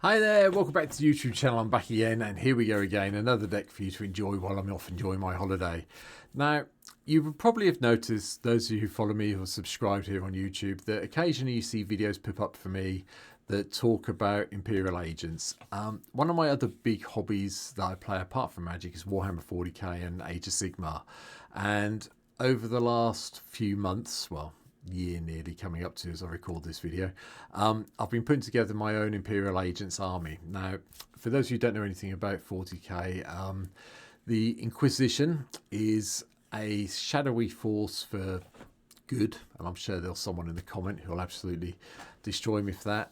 Hi there, welcome back to the YouTube channel. I'm back again, and here we go again, another deck for you to enjoy while I'm off enjoying my holiday. Now, you will probably have noticed, those of you who follow me or subscribed here on YouTube, that occasionally you see videos pop up for me that talk about Imperial Agents. One of my other big hobbies that I play apart from Magic is Warhammer 40k and Age of Sigmar. And over the last few months, well, year nearly coming up to as I record this video, I've been putting together my own Imperial Agents army. Now, for those of you who don't know anything about 40k, the Inquisition is a shadowy force for good, and I'm sure there's someone in the comment who'll absolutely destroy me for that,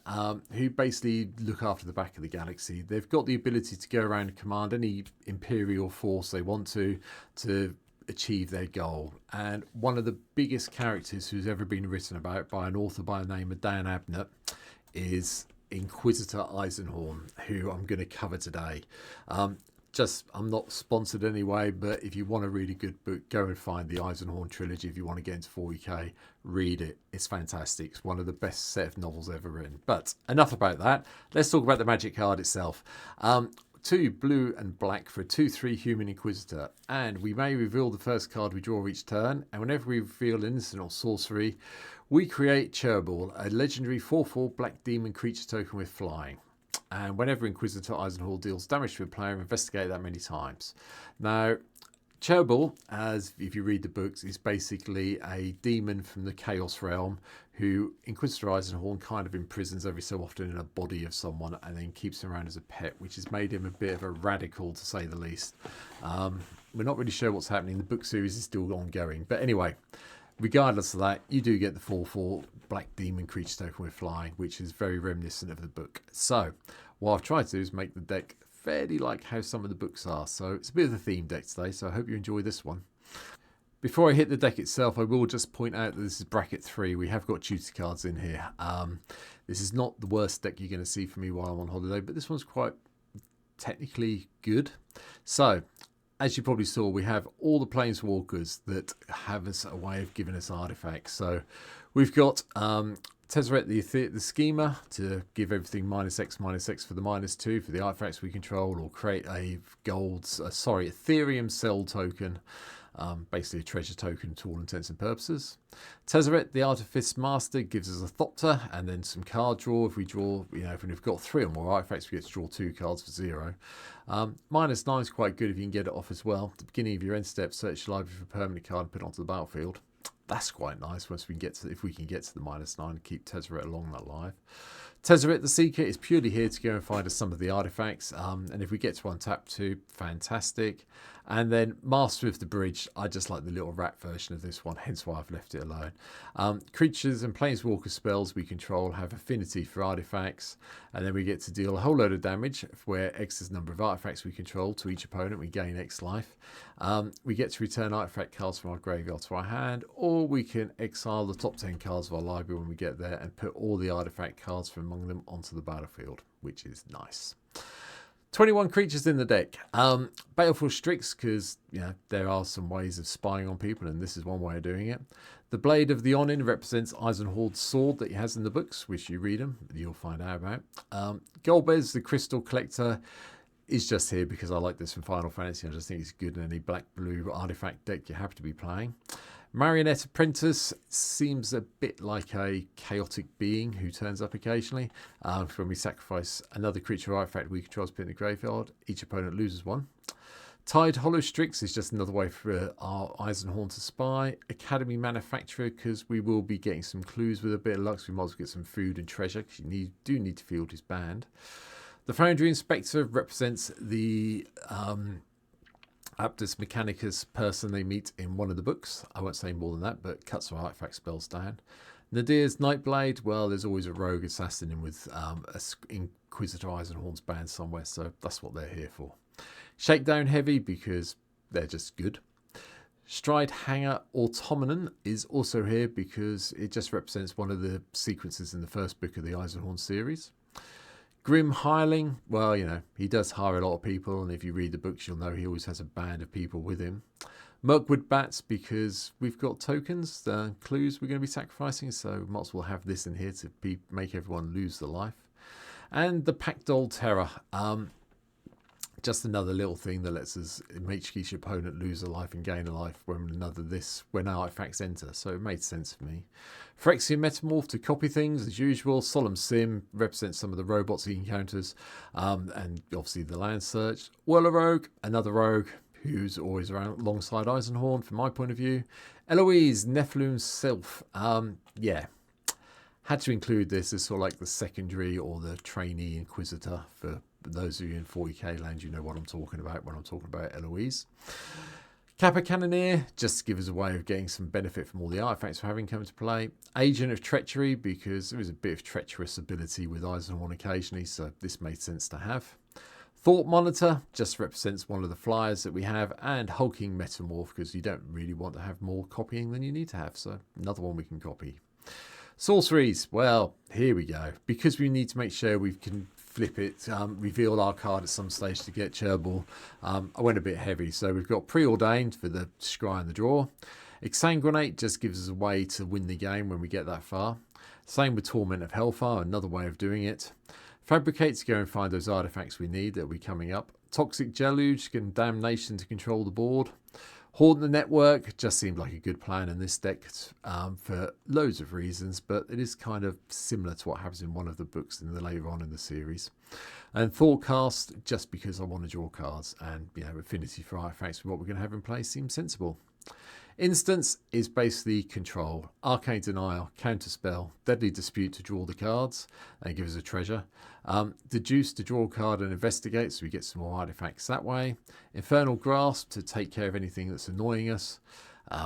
who basically look after the back of the galaxy. They've got the ability to go around and command any Imperial force they want to achieve their goal. And one of the biggest characters who's ever been written about by an author by the name of Dan Abnett is Inquisitor Eisenhorn, who I'm going to cover today. I'm not sponsored anyway, but if you want a really good book, go and find the Eisenhorn trilogy. If you want to get into 40k, read it. It's fantastic. It's one of the best set of novels ever written. But enough about that. Let's talk about the Magic card itself. 2 blue and black for a 2/3 human Inquisitor, and we may reveal the first card we draw each turn, and whenever we reveal instant or sorcery, we create Cherbil, a legendary 4/4 black demon creature token with flying. And whenever Inquisitor Eisenhorn deals damage to a player, investigate that many times. Now, Cherbil, as if you read the books, is basically a demon from the Chaos realm who Inquisitor Eisenhorn kind of imprisons every so often in a body of someone and then keeps him around as a pet, which has made him a bit of a radical, to say the least. We're not really sure what's happening. The book series is still ongoing. But anyway, regardless of that, you do get the 4/4 black demon creature token with flying, which is very reminiscent of the book. So what I've tried to do is make the deck fairly like how some of the books are. So it's a bit of a theme deck today, so I hope you enjoy this one. Before I hit the deck itself, I will just point out that this is bracket 3. We have got tutor cards in here. This is not the worst deck you're going to see from me while I'm on holiday, but this one's quite technically good. So, as you probably saw, we have all the Planeswalkers that have us a way of giving us artifacts. So we've got Tezzeret the Schemer to give everything -X/-X for the -2 for the artifacts we control, or create a Ethereum cell token, basically a treasure token to all intents and purposes. Tezzeret the Artifice Master gives us a Thopter and then some card draw. If we draw, if we've got 3 or more artifacts, we get to draw 2 cards for 0. -9 is quite good if you can get it off as well. At the beginning of your end step, search your library for a permanent card and put it onto the battlefield. That's quite nice once we get to, if we can get to the -9 and keep Tezzeret along that live. Tezzeret the Seeker is purely here to go and find us some of the artifacts, and if we get to untap 2, fantastic. And then Master of the Bridge, I just like the little rat version of this one, hence why I've left it alone. Creatures and Planeswalker spells we control have affinity for artifacts, and then we get to deal a whole load of damage where X is the number of artifacts we control to each opponent. We gain X life. We get to return artifact cards from our graveyard to our hand, or we can exile the top 10 cards of our library when we get there and put all the artifact cards from among them onto the battlefield, which is nice. 21 creatures in the deck. Baleful Strix, because there are some ways of spying on people, and this is one way of doing it. The Blade of the Onin represents Eisenhorn's sword that he has in the books, which you read them, you'll find out about. Golbez, the Crystal Collector, is just here because I like this from Final Fantasy. I just think it's good in any black-blue artifact deck you happen to be playing. Marionette Apprentice seems a bit like a chaotic being who turns up occasionally. When we sacrifice another creature or artifact we control to put in the graveyard, each opponent loses 1. Tide Hollow Strix is just another way for our Eisenhorn to spy. Academy Manufacturer, because we will be getting some clues with a bit of luck, so we might as well get some food and treasure, because you do need to field his band. The Foundry Inspector represents the Aptus Mechanicus person they meet in one of the books. I won't say more than that, but cuts our artifact spells down. Nadir's Nightblade, well, there's always a rogue assassin in with Inquisitor Eisenhorn's band somewhere, so that's what they're here for. Shakedown Heavy, because they're just good. Stride Hanger Automaton is also here because it just represents one of the sequences in the first book of the Eisenhorn series. Grim Hireling, well, he does hire a lot of people, and if you read the books, you'll know he always has a band of people with him. Mirkwood Bats, because we've got tokens, clues we're going to be sacrificing, so might as well have this in here to make everyone lose the life. And the Packdoll Terror. Just another little thing that lets us make each opponent lose a life and gain a life when artifacts enter. So it made sense for me. Phyrexian Metamorph to copy things as usual. Solemn Sim represents some of the robots he encounters, and obviously the land search. Whirler Rogue, another rogue who's always around alongside Eisenhorn from my point of view. Eloise, Nephilim's Sylph. Yeah. Had to include this as sort of like the secondary or the trainee Inquisitor. For those of you in 40k land, you know what I'm talking about when I'm talking about Eloise. Kappa Cannoneer, just to give us a way of getting some benefit from all the artifacts we're having come into play. Agent of Treachery, because there is a bit of treacherous ability with Eisenhorn occasionally, so this made sense to have. Thought Monitor just represents one of the flyers that we have, and Hulking Metamorph, because you don't really want to have more copying than you need to have, so another one we can copy. Sorceries, well, here we go. Because we need to make sure we can flip it, reveal our card at some stage to get Cherbil, I went a bit heavy. So we've got Preordained for the scry and the draw. Exsanguinate just gives us a way to win the game when we get that far. Same with Torment of Hellfire, another way of doing it. Fabricate to go and find those artifacts we need that will be coming up. Toxic Deluge and Damnation to control the board. Haunt the Network just seemed like a good plan in this deck for loads of reasons, but it is kind of similar to what happens in one of the books later on in the series. And Thoughtcast, just because I want to draw cards, and affinity for artifacts with what we're going to have in place seems sensible. Instance is basically control. Arcane Denial, Counterspell, Deadly Dispute to draw the cards and give us a treasure. Deduce to draw a card and investigate, so we get some more artifacts that way. Infernal Grasp to take care of anything that's annoying us.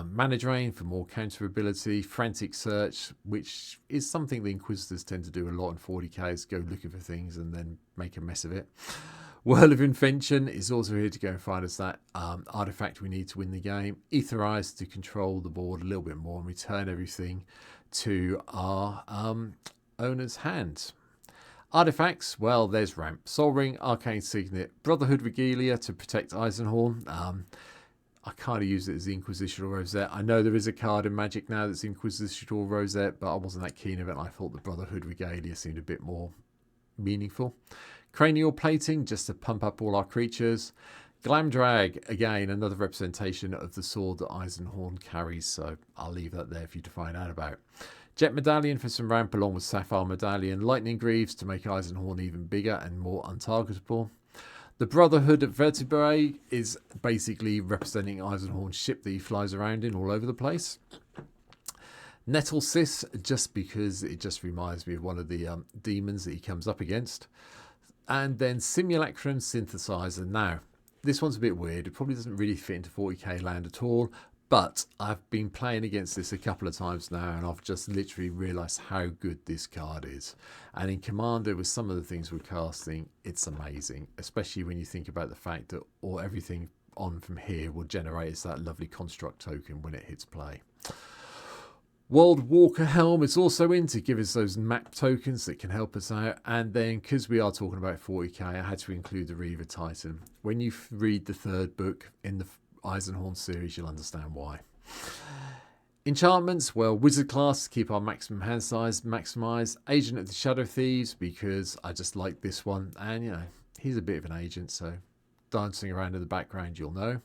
Mana Drain for more counter ability. Frantic Search, which is something the Inquisitors tend to do a lot in 40k, go looking for things and then make a mess of it. Whirl of Invention is also here to go and find us that artifact we need to win the game. Etherize to control the board a little bit more and return everything to our owner's hands. Artifacts, well, there's Ramp, Soul Ring, Arcane Signet, Brotherhood Regalia to protect Eisenhorn. I kind of use it as the Inquisitional Rosette. I know there is a card in Magic now that's Inquisitional Rosette, but I wasn't that keen of it. I thought the Brotherhood Regalia seemed a bit more meaningful. Cranial Plating, just to pump up all our creatures. Glamdrag, again, another representation of the sword that Eisenhorn carries, so I'll leave that there for you to find out about. Jet Medallion for some ramp along with Sapphire Medallion. Lightning Greaves to make Eisenhorn even bigger and more untargetable. The Brotherhood of Vertebrae is basically representing Eisenhorn's ship that he flies around in all over the place. Nettle Sis, just because it just reminds me of one of the demons that he comes up against. And then Simulacrum Synthesizer. Now, this one's a bit weird. It probably doesn't really fit into 40k land at all, but I've been playing against this a couple of times now, and I've just literally realised how good this card is. And in Commander, with some of the things we're casting, it's amazing, especially when you think about the fact that everything on from here will generate us that lovely construct token when it hits play. World Walker Helm is also in to give us those map tokens that can help us out. And then, because we are talking about 40k, I had to include the Reaver Titan. When you read the third book in the Eisenhorn series, you'll understand why. Enchantments, well, Wizard class to keep our maximum hand size maximised. Agent of the Shadow Thieves, because I just like this one. And, he's a bit of an agent, so dancing around in the background, you'll know.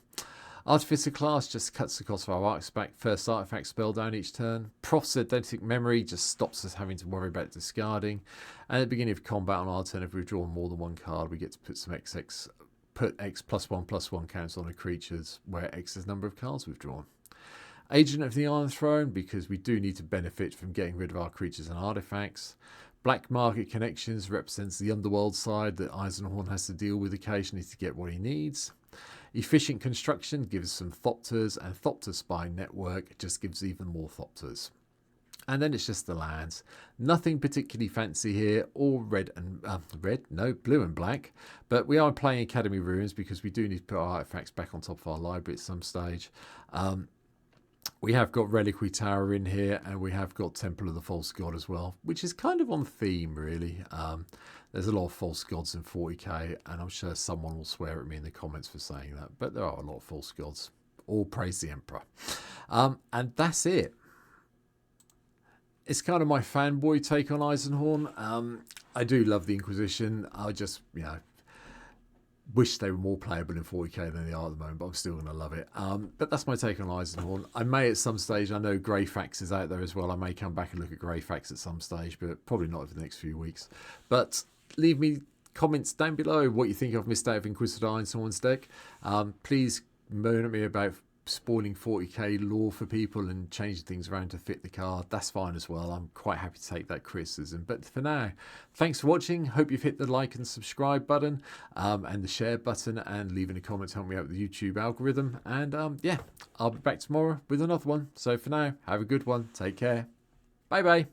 Artificer class just cuts the cost of our first artifact spell down each turn. Prof's Eidetic Memory just stops us having to worry about discarding. And at the beginning of combat on our turn, if we've drawn more than one card, we get to put some X +1/+1 counts on the creatures, where X is the number of cards we've drawn. Agent of the Iron Throne, because we do need to benefit from getting rid of our creatures and artifacts. Black Market Connections represents the underworld side that Eisenhorn has to deal with occasionally to get what he needs. Efficient Construction gives some Thopters, and Thopter Spine Network just gives even more Thopters. And then it's just the lands. Nothing particularly fancy here, all blue and black. But we are playing Academy Ruins because we do need to put our artifacts back on top of our library at some stage. We have got Reliquary Tower in here, and we have got Temple of the False God as well, which is kind of on theme, really. There's a lot of false gods in 40k, and I'm sure someone will swear at me in the comments for saying that, but there are a lot of false gods. All praise the Emperor. And that's it. It's kind of my fanboy take on Eisenhorn. I do love the Inquisition. I just, wish they were more playable in 40k than they are at the moment, but I'm still going to love it. But that's my take on Eisenhorn. I may at some stage, I know Greyfax is out there as well. I may come back and look at Greyfax at some stage, but probably not over the next few weeks. But leave me comments down below what you think of my state of Inquisitor Eisenhorn's deck. Please moan at me about spoiling 40k lore for people and changing things around to fit the card. That's fine as well. I'm quite happy to take that criticism. But for now, thanks for watching. Hope you've hit the like and subscribe button and the share button, and leaving a comment to help me out with the YouTube algorithm. And yeah, I'll be back tomorrow with another one. So for now, have a good one. Take care. Bye bye.